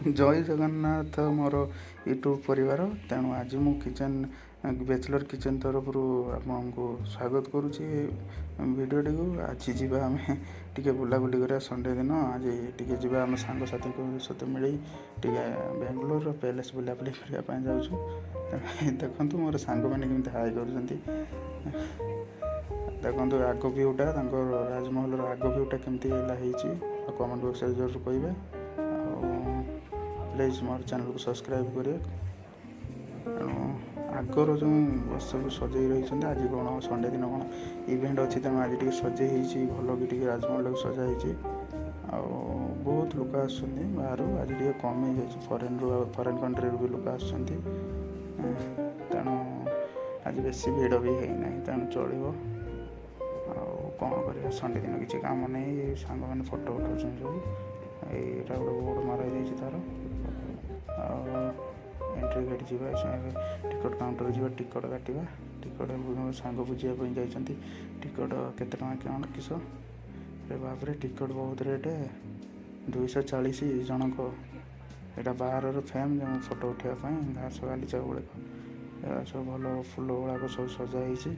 ଜୟ ଜଗନ୍ନାଥ ମୋର ୟୁଟ୍ୟୁବ୍ ପରିବାର। ତେଣୁ ଆଜି ମୁଁ ବ୍ୟାଚଲର୍ କିଚେନ୍ ତରଫରୁ ଆପଣଙ୍କୁ ସ୍ୱାଗତ କରୁଛି ଭିଡ଼ିଓଟିକୁ। ଆଜି ଯିବା ଆମେ ଟିକେ ବୁଲାବୁଲି କରିବା ସଣ୍ଡେ ଦିନ। ଆଜି ଟିକେ ଯିବା ଆମ ସାଙ୍ଗସାଥିଙ୍କ ସହିତ ମିଳି ଟିକେ ବେଙ୍ଗଲୋରର ପ୍ୟାଲେସ୍ ବୁଲାବୁଲି କରିବା ପାଇଁ ଯାଉଛୁ। ଦେଖନ୍ତୁ ମୋର ସାଙ୍ଗମାନେ କେମିତି ହାଇ କରୁଛନ୍ତି। ଦେଖନ୍ତୁ ଆଗ ଭିୟୁଟା, ତାଙ୍କର ରାଜମହଲର ଆଗ ଭିୟୁଟା କେମିତି ହେଲା ହେଇଛି ଆଉ କମେଣ୍ଟ ବକ୍ସରେ ଜରୁର କହିବେ। ପ୍ଲିଜ୍ ମୋର ଚ୍ୟାନେଲକୁ ସବସ୍କ୍ରାଇବ୍ କରିବେ। ତେଣୁ ଆଗର ଯେଉଁ ସବୁ ସଜେଇ ରହିଛନ୍ତି, ଆଜି କ'ଣ ସଣ୍ଡେ ଦିନ କ'ଣ ଇଭେଣ୍ଟ ଅଛି, ତେଣୁ ଆଜି ଟିକେ ସଜେଇ ହେଇଛି ଭଲ କି ଟିକେ ରାଜମହଲକୁ ସଜା ହେଇଛି। ଆଉ ବହୁତ ଲୋକ ଆସୁଛନ୍ତି ବାହାରୁ, ଆଜି ଟିକେ କମ୍ ହେଇଯାଇଛି, ଫରେନ୍ କଣ୍ଟ୍ରିରୁ ବି ଲୋକ ଆସୁଛନ୍ତି। ତେଣୁ ଆଜି ବେଶୀ ଭିଡ଼ ବି ହେଇନାହିଁ, ତେଣୁ ଚଳିବ। ଆଉ କ'ଣ କରିବା, ସଣ୍ଡେ ଦିନ କିଛି କାମ ନାହିଁ, ସାଙ୍ଗମାନେ ଫଟୋ ଉଠାଉଛନ୍ତି ସବୁ। ଏଇଟା ଗୋଟେ ବୋର୍ଡ଼ ମରା ହେଇଯାଇଛି ତା'ର। ଆଉ ଏଣ୍ଟ୍ରି ଗେଟ୍ ଯିବା, ଟିକଟ କାଉଣ୍ଟର ଯିବା, ଟିକଟ କାଟିବା। ଟିକଟ ସାଙ୍ଗ ବୁଝିବା ପାଇଁ ଯାଇଛନ୍ତି, ଟିକଟ କେତେ ଟଙ୍କା କ'ଣ କିସ। ଭାବରେ ଟିକଟ ବହୁତ ରେଟ୍, 240 ଜଣଙ୍କ। ଏଇଟା ବାହାରର ଫ୍ରେମ୍ ଯେଉଁ ଫଟୋ ଉଠାଇବା ପାଇଁ ଘାସ ଗାଲିଚା ଗୁଡ଼ାକ, ଏଗୁଡ଼ା ସବୁ ଭଲ ଫୁଲ ଗୁଡ଼ାକ ସବୁ ସଜା ହେଇଛି।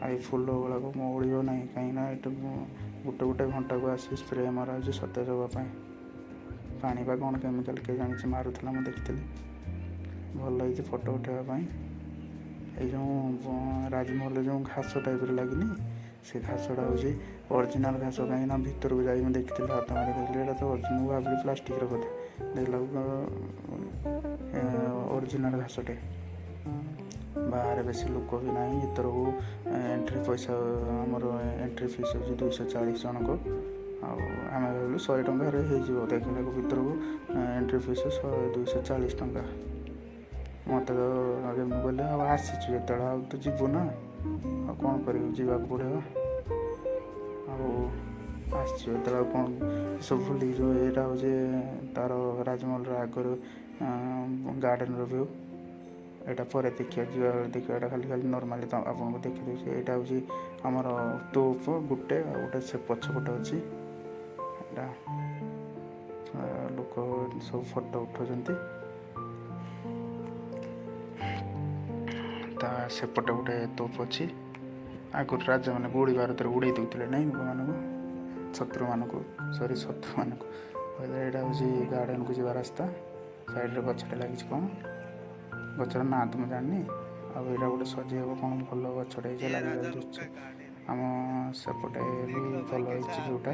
ଆଉ ଏଇ ଫୁଲ ଗୁଡ଼ାକ ମଉଳିବ ନାହିଁ, କାହିଁକିନା ଏଇଟା ଗୋଟେ ଘଣ୍ଟାକୁ ଆସି ସ୍ପ୍ରେ ମରା ହେଉଛି ସତେଜ ହେବା ପାଇଁ। ପାଣି ବା କ'ଣ କେମିକାଲ୍ କିଏ ଜାଣିଛି ମାରୁଥିଲା, ମୁଁ ଦେଖିଥିଲି। ଭଲ ହେଇଛି ଫଟୋ ଉଠାଇବା ପାଇଁ। ଏଇ ଯେଉଁ ରାଜମହଲରେ ଯେଉଁ ଘାସ ଟାଇପ୍ର ଲାଗିନି, ସେ ଘାସଟା ହେଉଛି ଅରିଜିନାଲ୍ ଘାସ। କାହିଁକିନା ଭିତରକୁ ଯାଇ ମୁଁ ଦେଖିଥିଲି, ହାତ ମାରି ଦେଖିଲି, ଏଇଟା ତ ମୁଁ ଭାବିଲି ପ୍ଲାଷ୍ଟିକ୍ର କଥା, ଦେଖିଲାକୁ ଅରିଜିନାଲ୍ ଘାସଟେ। ବାହାରେ ବେଶୀ ଲୋକ ବି ନାହିଁ, ଭିତରକୁ ଏଣ୍ଟ୍ରି ପଇସା ଆମର ଏଣ୍ଟ୍ରି ଫିସ୍ ହେଉଛି 240 ଜଣଙ୍କ। ଆଉ ଆମେ ଭାବିଲୁ 100 ଟଙ୍କାରେ ହେଇଯିବ, ଦେଖିଲାକୁ ଭିତରକୁ ଏଣ୍ଟ୍ରି ଫିସ୍ 240 ଟଙ୍କା। ମୋତେ ତ ଆଗେ ମୁଁ କହିଲି ଆଉ ଆସିଛୁ ଯେତେବେଳେ ଆଉ ତ ଯିବୁ ନା, ଆଉ କ'ଣ କରିବୁ, ଯିବାକୁ ପଡ଼ିବ। ଆଉ ଆସିଛୁ ଯେତେବେଳେ ଆଉ କ'ଣ ସବୁ ଭୁଲିଯିବ। ଏଇଟା ହେଉଛି ତା'ର ରାଜମହଲର ଆଗର ଗାର୍ଡ଼େନ୍ର ଭିଉ। ଏଇଟା ପରେ ଦେଖିବା, ଦେଖିବା। ଏଇଟା ଖାଲି ନର୍ମାଲି ତ ଆପଣଙ୍କୁ ଦେଖିଦେଉଛି। ଏଇଟା ହେଉଛି ଆମର ତୋପ ଗୋଟେ, ଆଉ ଗୋଟେ ସେ ପଛପଟେ ଅଛି। ଏଇଟା ଲୋକ ସବୁ ଫଟୋ ଉଠାଉଛନ୍ତି। ତା ସେପଟେ ଗୋଟେ ତୋପ ଅଛି। ଆଗରୁ ରାଜାମାନେ ଗୁଳି ବାରୁଦରେ ଉଡ଼େଇ ଦେଉଥିଲେ ନାହିଁ ଲୋକମାନଙ୍କୁ, ଶତ୍ରୁମାନଙ୍କୁ କହିଲେ। ଏଇଟା ହେଉଛି ଗାର୍ଡ଼େନ୍କୁ ଯିବା ରାସ୍ତା। ସାଇଡ଼୍ରେ ଗଛଟେ ଲାଗିଛି, କ'ଣ ଗଛର ନାଁ ତ ମୁଁ ଜାଣିନି। ଆଉ ଏଇଟା ଗୋଟେ ସଜେଇ ହେବ କ'ଣ ଭଲ ଗଛଟେ ହେଇଛି, ଲାଗିଯାଉଛି। ଆମ ସେପଟେ ବି ଭଲ ହେଇଛି ଯେଉଁଟା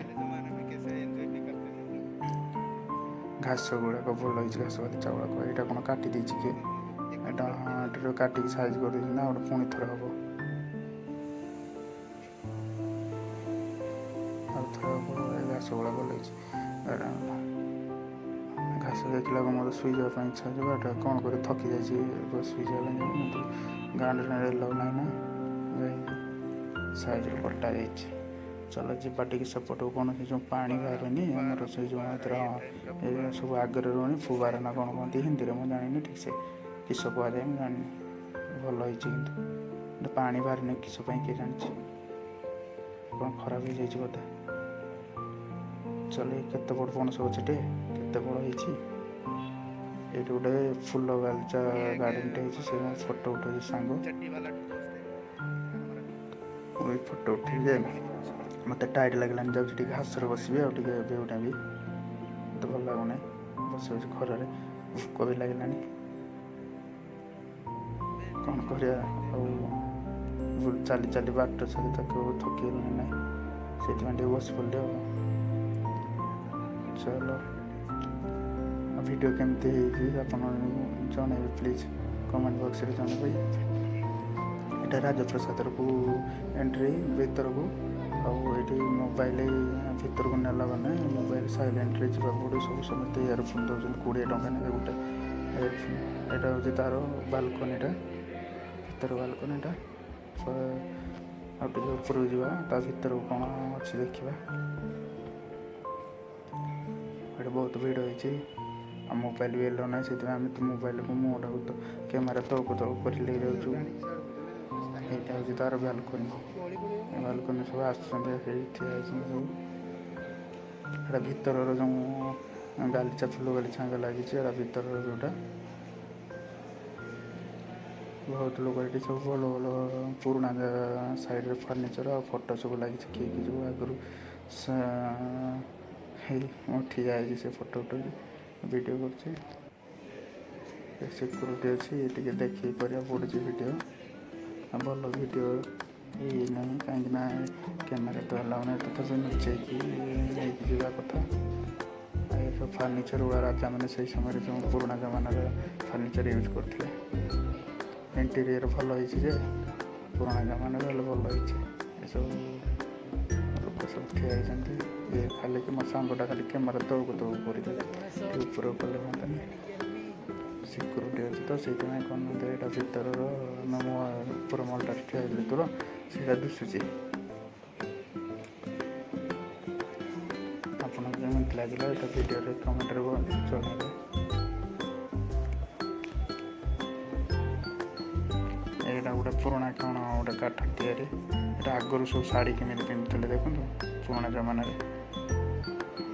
ଘାସ ଗୁଡ଼ାକ ଭଲ ହେଇଛି, ଘାସ ଗାଲିଚା ଗୁଡ଼ାକ। ଏଇଟା କ'ଣ କାଟି ଦେଇଛି କିଏ? ଏଇଟା ଟିକେ କାଟିକି ସାଇଜ୍ କରିଦେଇଛି ନା, ଗୋଟେ ପୁଣି ଥରେ ହେବ, ଆଉ ଥରେ ହେବ। ଏ ଘାସ ଗୁଡ଼ା ଭଲ ହେଇଛି। ଘାସ ଦେଖିଲାକୁ ମୋତେ ଶୋଇଯିବା ପାଇଁ ଇଚ୍ଛା ଯିବ। ଏଇଟା କ'ଣ କରି ଥକି ଯାଇଛି, ଶୋଇଯିବା ପାଇଁ କିନ୍ତୁ ଗାଁରେ ଏଲାଉ ନାହିଁ ନା, ଯାଇକି ସାଇଜ୍ରେ କଟା ଯାଇଛି। ଚାଲ ଯିବା ଟିକେ ସେପଟକୁ। କ'ଣ ସେ ଯେଉଁ ପାଣି ବାହାରୁନି ଆମର, ସେଇ ଯେଉଁ ଏଥିର ସବୁ ଆଗରେ ରହୁନି, ଫୁବାରା ନା କ'ଣ କହନ୍ତି ହିନ୍ଦୀରେ, ମୁଁ ଜାଣିନି ଠିକ୍ ସେ କିସ କୁହାଯାଏ, ମୁଁ ଜାଣିନି। ଭଲ ହେଇଛି କିନ୍ତୁ ପାଣି ବାହାରିନି, କିସ ପାଇଁ କିଏ ଜାଣିଛି, କ'ଣ ଖରାପ ହେଇଯାଇଛି ବୋଧେ। ଚାଲ କେତେ ବଡ଼ ପଣସ ଗଛଟେ, କେତେ ବଡ଼ ହେଇଛି। ଏଇଠି ଗୋଟେ ଫୁଲ ଗାଲିଚା ଗାର୍ଡ଼େନ୍ଟେ ହେଇଛି, ସେ ଫଟୋ ଉଠାଉଛି ସାଙ୍ଗ। ମୁଁ ଏଇ ଫଟୋ ଉଠେଇବି ଯେ ମୋତେ ଟାଇଟ୍ ଲାଗିଲାନି, ଯାଉଛି ଟିକେ ଘାସରେ ବସିବି। ଆଉ ଟିକେ ଭିୟୁଟା ବି ମୋତେ ଭଲ ଲାଗୁନାହିଁ, ବସି ବସି ଖରାରେ ଭୋକ ବି ଲାଗିଲାଣି। କ'ଣ କରିବା, ଆଉ ଚାଲି ଚାଲି ବାଟ ଚାଲି ତାକୁ ଥକିଗଲାଣି ନାହିଁ, ସେଇଥିପାଇଁ ଟିକେ ବସି ପଡ଼ିଲି। ଆଉ ଚାଲ, ଭିଡ଼ିଓ କେମିତି ହେଇଛି ଆପଣ ଜଣାଇବେ ପ୍ଲିଜ୍, କମେଣ୍ଟ ବକ୍ସରେ ଜଣାଇବେ। ଏଇଟା ରାଜପ୍ରସାଦରକୁ ଏଣ୍ଟ୍ରି ଭିତରକୁ। ଆଉ ଏଇଠି ମୋବାଇଲ ଭିତରକୁ ନେଲା ମାନେ ମୋବାଇଲ ସାଇଲେଣ୍ଟରେ ଯିବାକୁ ପଡ଼ିବ। ସବୁ ସମସ୍ତେ ଇୟରଫୋନ୍ ଦେଉଛନ୍ତି, 20 ଟଙ୍କା ନେବେ ଗୋଟେ ଇୟରଫୋନ୍। ଏଇଟା ହେଉଛି ତା'ର ବାଲକୋନିଟା, ଭିତର ବାଲକୋନିଟା। ଆଉ ଟିକେ ଉପରକୁ ଯିବା, ତା ଭିତରକୁ କ'ଣ ଅଛି ଦେଖିବା। ଏଇଟା ବହୁତ ଭିଡ଼ ହେଇଛି, ଆଉ ମୋବାଇଲ ବି ଏଲାଉ ନାହିଁ, ସେଥିପାଇଁ ଆମେ ତ ମୋବାଇଲକୁ ମୁହଁଟାକୁ ତ କ୍ୟାମେରା ତଳକୁ କରି ଯାଉଛୁ। ଏଇଟା ହେଉଛି ତା'ର ବାଲକୋନି। ବାଲକୋନି ସବୁ ଆସୁଛନ୍ତି, ସେଇଠି ଠିଆ ହେଇଛନ୍ତି ସବୁ। ଏଇଟା ଭିତରର ଯେଉଁ ଗାଲିଚା ଫୁଲ ଗାଲିଚା ଲାଗିଛି ଏଇଟା ଭିତରର ଯେଉଁଟା ବହୁତ ଲୋକ ଏଠି ସବୁ ଭଲ ଭଲ ପୁରୁଣା ସାଇଡ଼୍ରେ ଫର୍ଣ୍ଣିଚର୍ ଆଉ ଫଟୋ ସବୁ ଲାଗିଛି କିଏ କି ଯେଉଁ ଆଗରୁ ହେଇ ମୁଁ ଠିଆ ହେଇଛି ସେ ଫଟୋ ଉଠେଇକି ଭିଡ଼ିଓ କରୁଛି। ସିକ୍ୟୁରିଟି ଅଛି ଟିକେ ଦେଖିକି କରିବାକୁ ପଡ଼ୁଛି ଭିଡ଼ିଓ ଭଲ ଭିଡ଼ିଓ ଏଇ ନାହିଁ କାହିଁକିନା କ୍ୟାମେରା ତ ହେଲା ମାନେ ତ ସେ ଲୁଚେଇକି ନେଇକି ଯିବା କଥା। ଏ ସବୁ ଫର୍ଣ୍ଣିଚର୍ ଗୁଡ଼ା ରାଜାମାନେ ସେଇ ସମୟରେ ଯେଉଁ ପୁରୁଣା ଜମାନାର ଫର୍ଣ୍ଣିଚର୍ ୟୁଜ୍ କରୁଥିଲେ। ଇଣ୍ଟେରିୟର୍ ଭଲ ହେଇଛି ଯେ ପୁରୁଣା ଜମାନାରେ ହେଲେ ଭଲ ହେଇଛି। ଏସବୁ ଲୋକ ସବୁ ଠିଆ ହେଇଛନ୍ତି। ଇଏ ଖାଲି କି ମୋ ସାଙ୍ଗଟା ଖାଲି କ୍ୟାମେରା ତଳକୁ କରିଦେଲେ ଉପରକୁ କଲେ ହୁଅନ୍ତାନି। ସିକ୍ୟୁରିଟି ଅଛି ତ ସେଇଥିପାଇଁ କରୁନାହାନ୍ତି। ଏଇଟା ଭିତରର ମୋ ଉପର ମଲଟାରେ ଠିଆ ହେଇଛି ଭିତର ସେଇଟା ଦିଶୁଛି। ଆପଣଙ୍କୁ କେମିତି ଲାଗିଲା ଏଇଟା ଭିଡ଼ିଓରେ କମେଣ୍ଟରେ ଜଣାଇବେ। ଏଇଟା ଗୋଟେ ପୁରୁଣା କ'ଣ ଗୋଟେ କାଠ ତିଆରି। ଏଇଟା ଆଗରୁ ସବୁ ଶାଢ଼ୀ କେମିତି ପିନ୍ଧୁଥିଲେ ଦେଖନ୍ତୁ ପୁରୁଣା ଜମାନାରେ।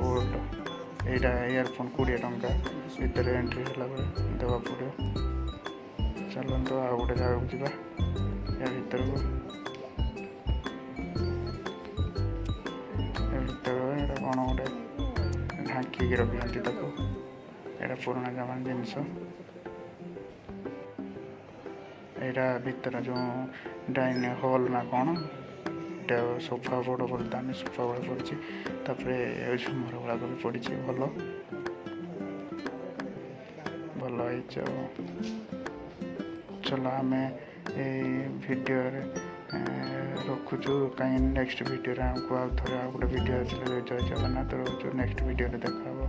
ଓଲ୍ଡ ଏଇଟା ଇୟରଫୋନ୍ 20 ଟଙ୍କା ଭିତରେ ଏଣ୍ଟ୍ରି ହେଲା ବେଳେ ଦେବାକୁ ପଡ଼ିବ। ଚାଲନ୍ତୁ ଆଉ ଗୋଟେ ଜାଗାକୁ ଯିବା ୟା ଭିତରକୁ। ଏଇଟା କ'ଣ ଗୋଟେ ଢାଙ୍କିକି ରଖିଛନ୍ତି ତାକୁ। ଏଇଟା ପୁରୁଣା ଜମାନା ଜିନିଷ। ଏଇଟା ଭିତରେ ଯେଉଁ ଡାଇନିଂ ହଲ୍ ନା କ'ଣ ଏଇଟା ସୋଫା ବଡ଼ ବଡ଼ ଦାମୀ ସୋଫା ଗୁଡ଼ା ପଡ଼ିଛି। ତାପରେ ଝୁମର ଗୁଡ଼ାକ ବି ପଡ଼ିଛି ଭଲ ହେଇଛି। ଆଉ ଚଲ ଆମେ ଏଇ ଭିଡ଼ିଓରେ ରଖୁଛୁ କାହିଁକି ନେକ୍ସଟ ଭିଡ଼ିଓରେ ଆମକୁ ଆଉ ଥରେ ଆଉ ଗୋଟେ ଭିଡ଼ିଓ ଆସିଲେ ଜୟ ଜଗନ୍ନାଥ ରହୁଛୁ। ନେକ୍ସଟ ଭିଡ଼ିଓରେ ଦେଖା ହେବ।